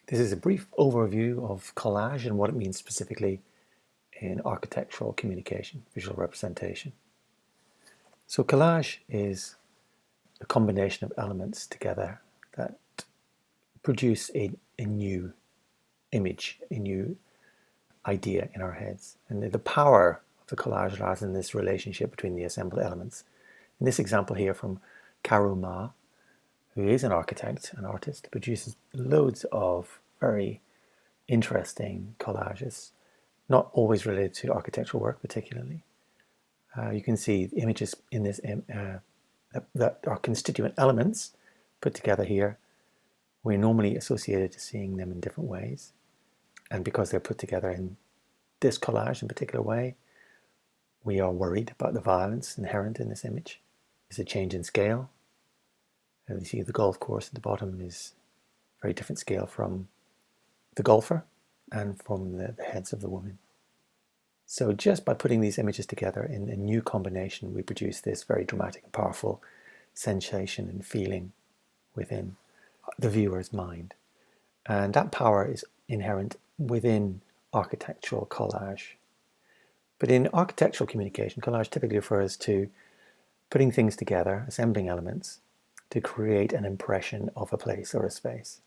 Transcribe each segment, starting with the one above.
This is a brief overview of collage and what it means specifically in architectural communication, visual representation. So collage is a combination of elements together that produce a new image, a new idea in our heads. And the power of the collage lies in this relationship between the assembled elements. In this example here from Mies, who is an architect, an artist, produces loads of very interesting collages, not always related to architectural work particularly. You can see images in this that are constituent elements put together here. We're normally associated to seeing them in different ways. And because they're put together in this collage in a particular way, we are worried about the violence inherent in this image. There's a change in scale. As you see, the golf course at the bottom is a very different scale from the golfer and from the heads of the women. So just by putting these images together in a new combination, we produce this very dramatic and powerful sensation and feeling within the viewer's mind. And that power is inherent within architectural collage. But in architectural communication, collage typically refers to putting things together, assembling elements, to create an impression of a place or a space.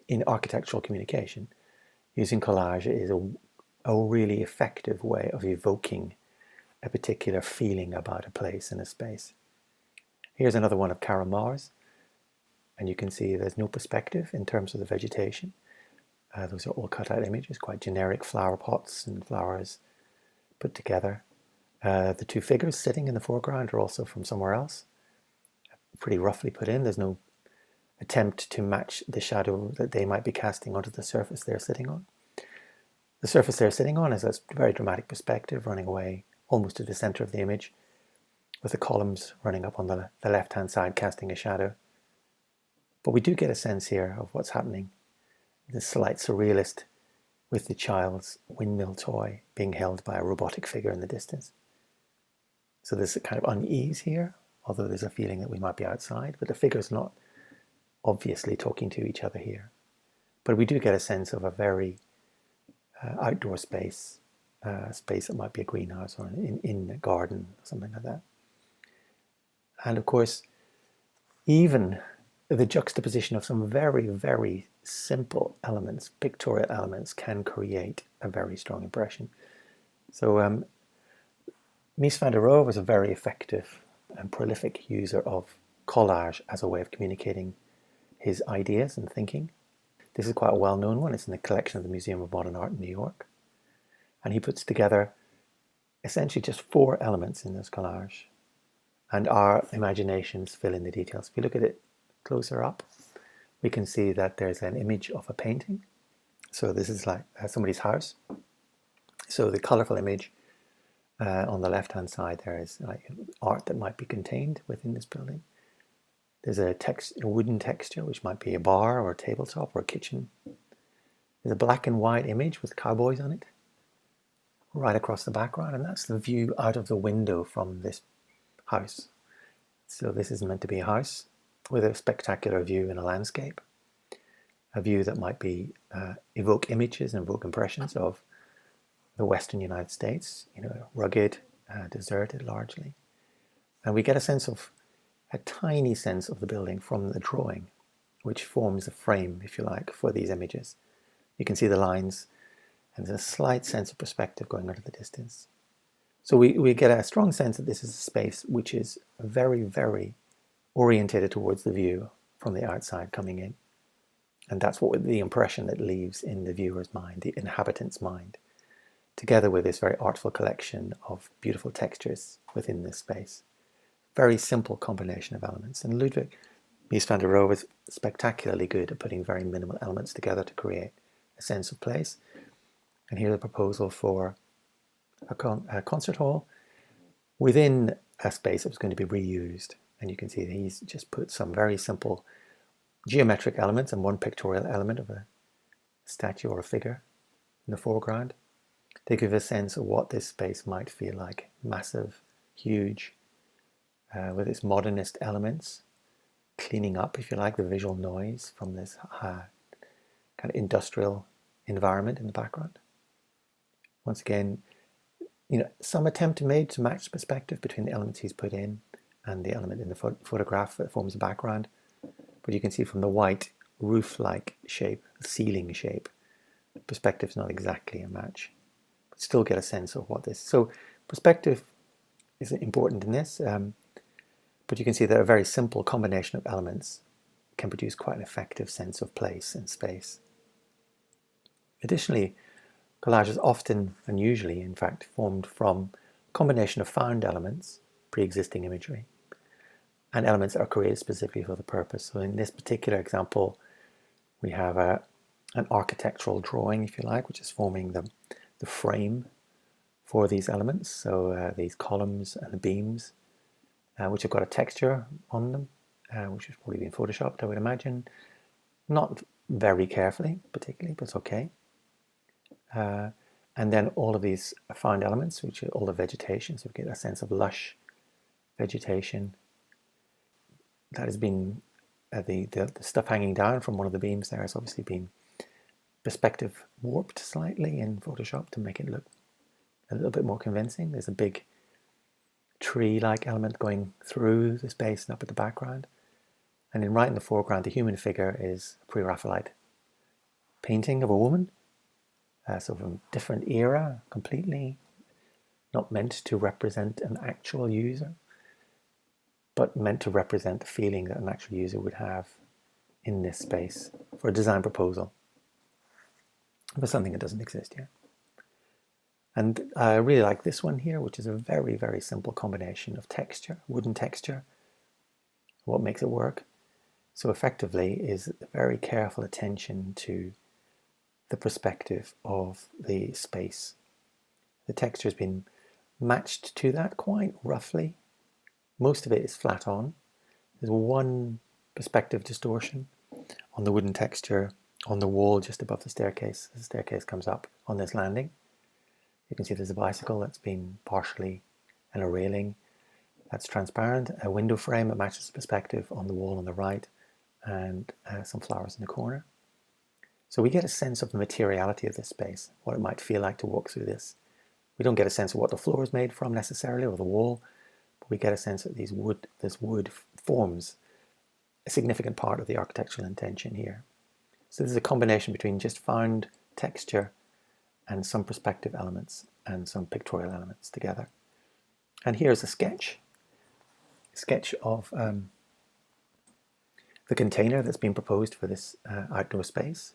In architectural communication, using collage is a really effective way of evoking a particular feeling about a place and a space. Here's another one of Mies, and you can see there's no perspective in terms of the vegetation. Those are all cut out images, quite generic flower pots and flowers put together. The two figures sitting in the foreground are also from somewhere else, pretty roughly put in. There's no attempt to match the shadow that they might be casting onto the surface they're sitting on. The surface they're sitting on is a very dramatic perspective running away almost to the center of the image, with the columns running up on the left-hand side casting a shadow. But we do get a sense here of what's happening. The slight surrealist with the child's windmill toy being held by a robotic figure in the distance. So there's a kind of unease here, although there's a feeling that we might be outside, but the figure's not obviously talking to each other here. But we do get a sense of a very outdoor space, space that might be a greenhouse or in a garden, something like that. And of course, even the juxtaposition of some very, very simple elements, pictorial elements, can create a very strong impression. So Mies van der Rohe was a very effective and prolific user of collage as a way of communicating his ideas and thinking. This is quite a well-known one. It's in the collection of the Museum of Modern Art in New York. And he puts together essentially just 4 elements in this collage. And our imaginations fill in the details. If you look at it closer up, we can see that there's an image of a painting. So this is like somebody's house. So the colorful image on the left-hand side there is like art that might be contained within this building. There's a wooden texture, which might be a bar or a tabletop or a kitchen. There's a black and white image with cowboys on it, right across the background, and that's the view out of the window from this house. So this is meant to be a house with a spectacular view in a landscape, a view that might be evoke images and evoke impressions of the Western United States, rugged, deserted largely. And we get a tiny sense of the building from the drawing, which forms a frame, if you like, for these images. You can see the lines, and there's a slight sense of perspective going into the distance. So we get a strong sense that this is a space which is very, very orientated towards the view from the outside coming in. And that's what the impression that leaves in the viewer's mind, the inhabitant's mind, together with this very artful collection of beautiful textures within this space. Very simple combination of elements. And Ludwig Mies van der Rohe was spectacularly good at putting very minimal elements together to create a sense of place. And here's a proposal for a concert hall within a space that was going to be reused. And you can see that he's just put some very simple geometric elements and one pictorial element of a statue or a figure in the foreground to give a sense of what this space might feel like. Massive, huge, with its modernist elements, cleaning up, if you like, the visual noise from this kind of industrial environment in the background. Once again, some attempt made to match the perspective between the elements he's put in and the element in the photograph that forms the background. But you can see from the white roof-like shape, ceiling shape, perspective is not exactly a match. But still get a sense of what this is. So perspective is important in this, but you can see that a very simple combination of elements can produce quite an effective sense of place and space. Additionally, collage is often, and usually in fact, formed from a combination of found elements, pre-existing imagery, and elements that are created specifically for the purpose. So in this particular example, we have an architectural drawing, if you like, which is forming the frame for these elements. So these columns and the beams, which have got a texture on them, which has probably been photoshopped, I would imagine. Not very carefully, particularly, but it's okay. And then all of these found elements, which are all the vegetation, so we get a sense of lush vegetation. That has been, the stuff hanging down from one of the beams there has obviously been perspective warped slightly in Photoshop to make it look a little bit more convincing. There's a big tree-like element going through the space and up at the background. And then right in the foreground, the human figure is a pre-Raphaelite painting of a woman. So from a different era, completely not meant to represent an actual user, but meant to represent the feeling that an actual user would have in this space for a design proposal for something that doesn't exist yet. And I really like this one here, which is a very, very simple combination of texture, wooden texture, what makes it work. So effectively is a very careful attention to the perspective of the space. The texture has been matched to that quite roughly. Most of it is flat on. There's one perspective distortion on the wooden texture on the wall just above the staircase. The staircase comes up on this landing. You can see there's a bicycle that's been partially, and a railing that's transparent, a window frame that matches the perspective on the wall on the right, and some flowers in the corner. So we get a sense of the materiality of this space, what it might feel like to walk through this. We don't get a sense of what the floor is made from necessarily, or the wall, but we get a sense that this wood forms a significant part of the architectural intention here. So this is a combination between just found texture and some perspective elements and some pictorial elements together. And here's a sketch of the container that's been proposed for this outdoor space.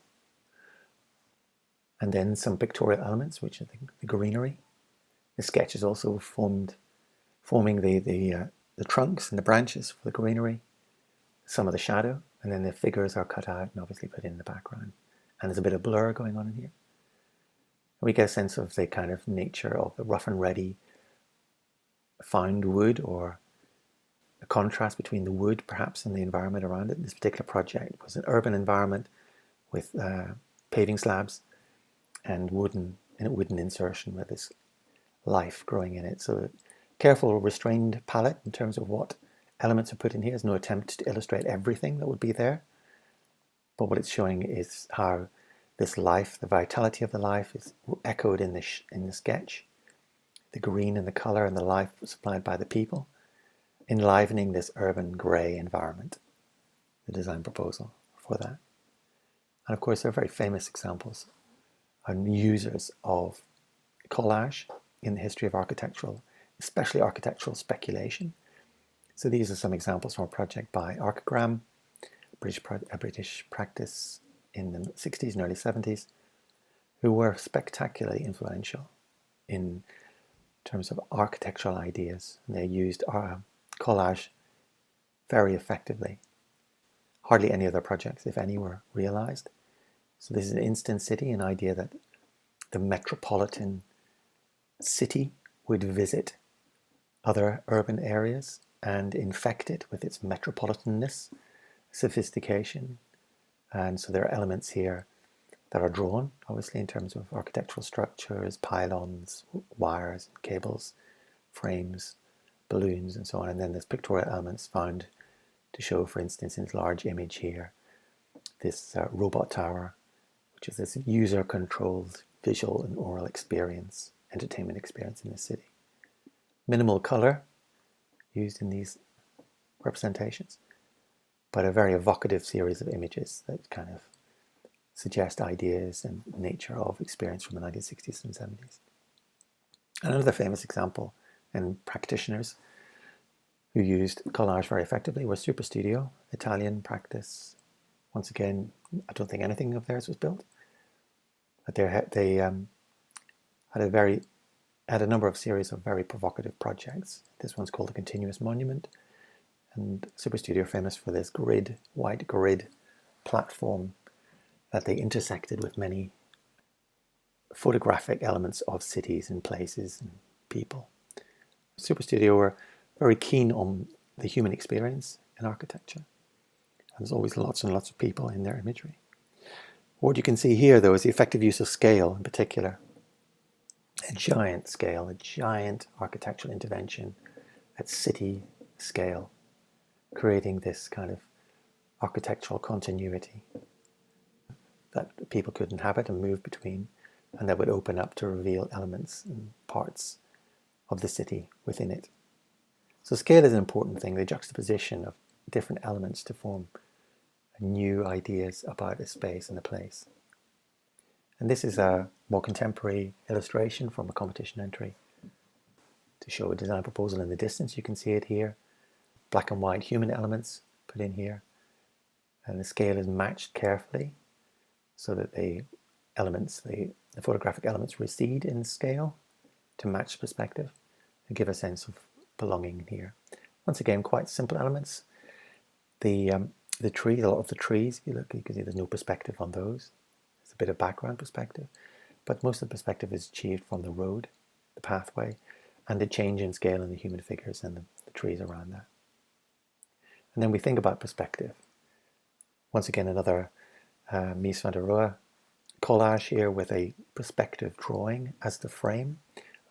And then some pictorial elements, which are the greenery. The sketch is also forming the trunks and the branches for the greenery, some of the shadow, and then the figures are cut out and obviously put in the background. And there's a bit of blur going on in here. We get a sense of the kind of nature of the rough and ready found wood, or a contrast between the wood perhaps and the environment around it. This particular project was an urban environment with paving slabs and wooden insertion with this life growing in it. So careful, restrained palette in terms of what elements are put in here. There's no attempt to illustrate everything that would be there, but what it's showing is how this life, the vitality of the life, is echoed in the sketch. The green and the color and the life supplied by the people, enlivening this urban grey environment, the design proposal for that. And of course, there are very famous examples and users of collage in the history of architectural, especially architectural speculation. So these are some examples from a project by Archigram, a British practice in the 60s and early 70s, who were spectacularly influential in terms of architectural ideas. And they used collage very effectively. Hardly any other projects, if any, were realized. So this is an instant city, an idea that the metropolitan city would visit other urban areas and infect it with its metropolitanness, sophistication. And so there are elements here that are drawn, obviously, in terms of architectural structures, pylons, wires, cables, frames, balloons, and so on. And then there's pictorial elements found to show, for instance, in this large image here, this robot tower which is this user-controlled visual and oral experience, entertainment experience in the city. Minimal color used in these representations, but a very evocative series of images that kind of suggest ideas and nature of experience from the 1960s and 70s. Another famous example and practitioners who used collage very effectively were Super Studio, Italian practice. Once again, I don't think anything of theirs was built, but they had a number of series of very provocative projects. This one's called a continuous monument, and Super Studio are famous for this white grid platform that they intersected with many photographic elements of cities and places and people. Super Studio were very keen on the human experience in architecture. And there's always lots and lots of people in their imagery. What you can see here, though, is the effective use of scale in particular. A giant scale, a giant architectural intervention at city scale, creating this kind of architectural continuity that people could inhabit and move between, and that would open up to reveal elements and parts of the city within it. So scale is an important thing, the juxtaposition of different elements to form new ideas about a space and a place. And this is a more contemporary illustration from a competition entry to show a design proposal in the distance. You can see it here. Black and white human elements put in here. And the scale is matched carefully so that the photographic elements recede in scale to match perspective and give a sense of belonging here. Once again, quite simple elements. The tree, a lot of the trees, if you look, you can see there's no perspective on those. There's a bit of background perspective, but most of the perspective is achieved from the road, the pathway, and the change in scale in the human figures and the trees around that. And then we think about perspective. Once again, another Mies van der Rohe collage here with a perspective drawing as the frame.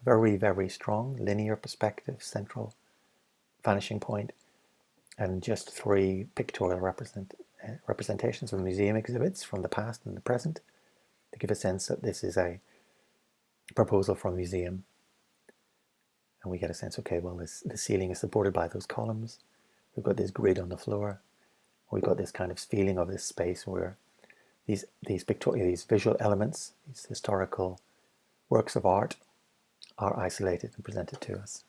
Very, very strong linear perspective, central vanishing point, and just 3 pictorial representations of museum exhibits from the past and the present to give a sense that this is a proposal from a museum. And we get a sense, okay, well, the ceiling is supported by those columns. We've got this grid on the floor. We've got this kind of feeling of this space where these visual elements, these historical works of art, are isolated and presented to us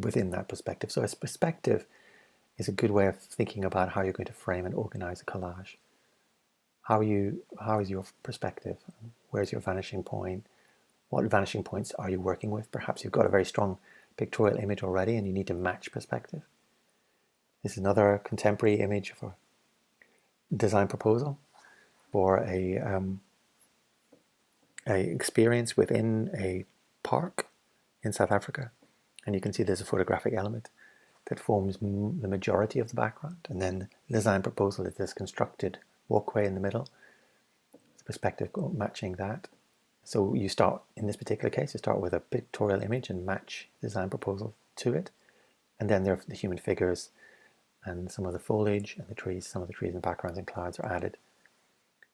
within that perspective. So a perspective is a good way of thinking about how you're going to frame and organize a collage. How is your perspective? Where's your vanishing point? What vanishing points are you working with? Perhaps you've got a very strong pictorial image already and you need to match perspective. This is another contemporary image of a design proposal for a experience within a park in South Africa. And you can see there's a photographic element that forms the majority of the background. And then the design proposal is this constructed walkway in the middle, the perspective matching that. So you start, in this particular case, you start with a pictorial image and match the design proposal to it. And then there are the human figures and some of the foliage and the trees, some of the trees and backgrounds and clouds are added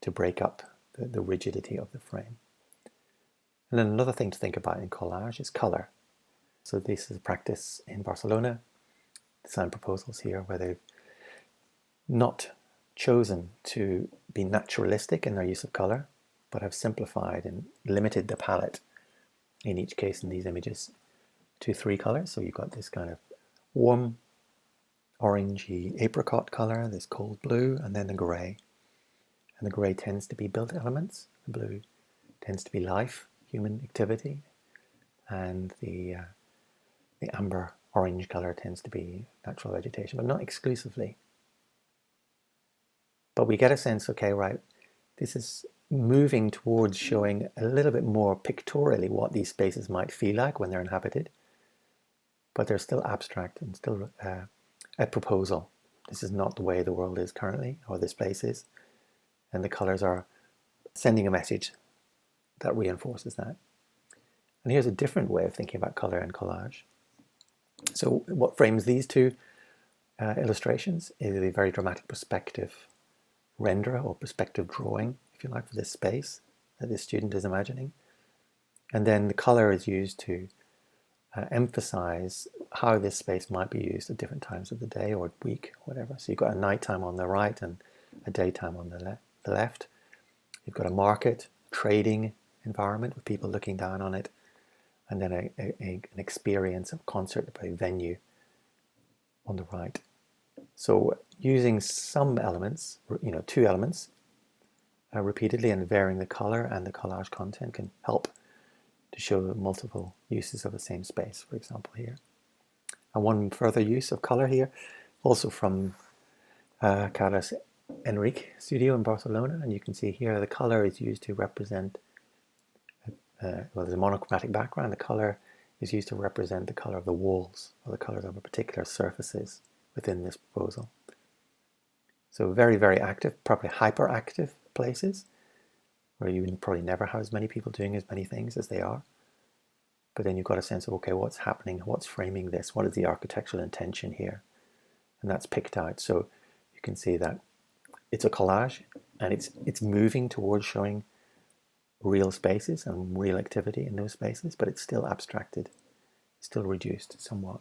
to break up the rigidity of the frame. And then another thing to think about in collage is color. So this is a practice in Barcelona, design proposals here where they've not chosen to be naturalistic in their use of color, but have simplified and limited the palette in each case in these images to 3 colors. So you've got this kind of warm orangey apricot color, this cold blue, and then the gray. And the gray tends to be built elements, the blue tends to be life, human activity, and the amber orange color tends to be natural vegetation, but not exclusively. But we get a sense, okay, right, this is moving towards showing a little bit more pictorially what these spaces might feel like when they're inhabited, but they're still abstract and still a proposal. This is not the way the world is currently, or this place is, and the colors are sending a message that reinforces that. And here's a different way of thinking about color and collage. So what frames these 2 illustrations is a very dramatic perspective renderer or perspective drawing, if you like, for this space that this student is imagining. And then the color is used to emphasize how this space might be used at different times of the day or week, whatever. So you've got a nighttime on the right and a daytime on the left. You've got a market, trading environment with people looking down on it, and then an experience of concert, a venue on the right. So using some elements, two elements, repeatedly and varying the color and the collage content can help to show multiple uses of the same space, for example, here. And one further use of color here, also from Carlos Enrique studio in Barcelona, and you can see here the color is used to represent, well, there's a monochromatic background. The color is used to represent the color of the walls or the colors of a particular surfaces within this proposal. So very, very active, probably hyperactive places where you probably never have as many people doing as many things as they are. But then you've got a sense of, okay, what's happening? What's framing this? What is the architectural intention here? And that's picked out. So you can see that it's a collage, and it's moving towards showing real spaces and real activity in those spaces, but it's still abstracted, still reduced somewhat.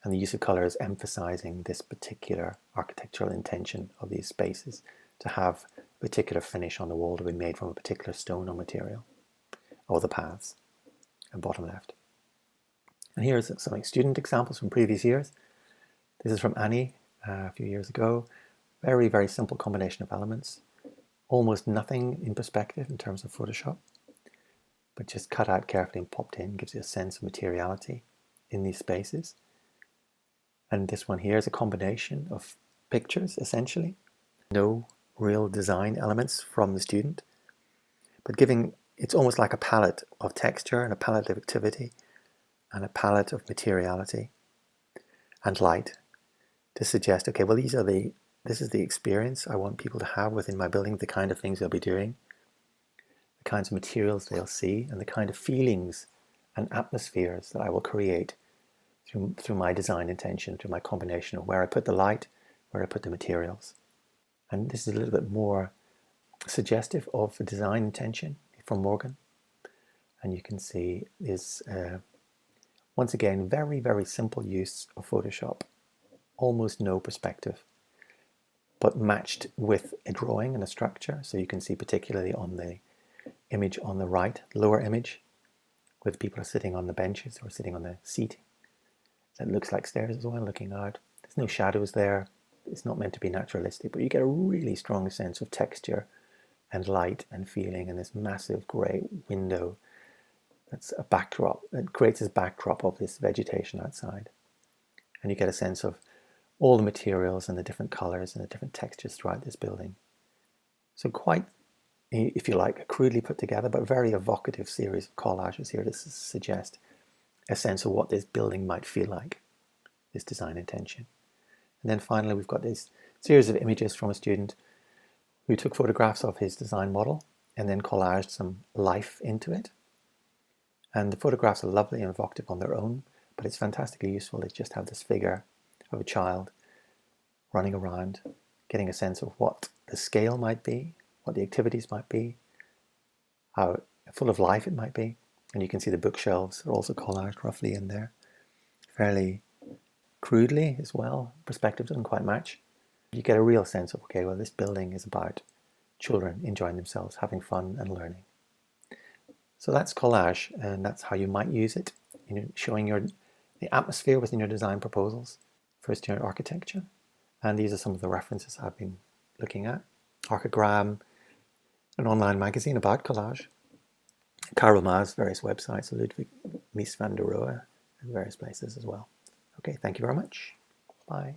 And the use of color is emphasizing this particular architectural intention of these spaces to have a particular finish on the wall to be made from a particular stone or material, or the paths, and bottom left. And here's some student examples from previous years. This is from Annie a few years ago. Very, very simple combination of elements. Almost nothing in perspective in terms of Photoshop, but just cut out carefully and popped in, gives you a sense of materiality in these spaces. And this one here is a combination of pictures, essentially. No real design elements from the student, but it's almost like a palette of texture and a palette of activity and a palette of materiality and light to suggest, okay, well, this is the experience I want people to have within my building, the kind of things they'll be doing, the kinds of materials they'll see, and the kind of feelings and atmospheres that I will create through my design intention, through my combination of where I put the light, where I put the materials. And this is a little bit more suggestive of the design intention from Morgan. And you can see is, once again, very, very simple use of Photoshop, almost no perspective, but matched with a drawing and a structure. So you can see particularly on the image on the right, lower image, where the people are sitting on the benches or sitting on the seat. That looks like stairs as well, looking out. There's no shadows there. It's not meant to be naturalistic, but you get a really strong sense of texture and light and feeling in this massive grey window that's a backdrop, that creates this backdrop of this vegetation outside. And you get a sense of all the materials and the different colors and the different textures throughout this building. So quite, if you like, crudely put together, but very evocative series of collages here to suggest a sense of what this building might feel like, this design intention. And then finally, we've got this series of images from a student who took photographs of his design model and then collaged some life into it. And the photographs are lovely and evocative on their own, but it's fantastically useful to just have this figure of a child running around, getting a sense of what the scale might be, what the activities might be, how full of life it might be. And you can see the bookshelves are also collaged roughly in there, fairly crudely as well. Perspective doesn't quite match. You get a real sense of, okay, well, this building is about children enjoying themselves, having fun and learning. So that's collage, and that's how you might use it, showing the atmosphere within your design proposals, first year architecture. And these are some of the references I've been looking at. Archigram, an online magazine about collage. Mies, various websites, Ludwig Mies van der Rohe, and various places as well. Okay, thank you very much. Bye.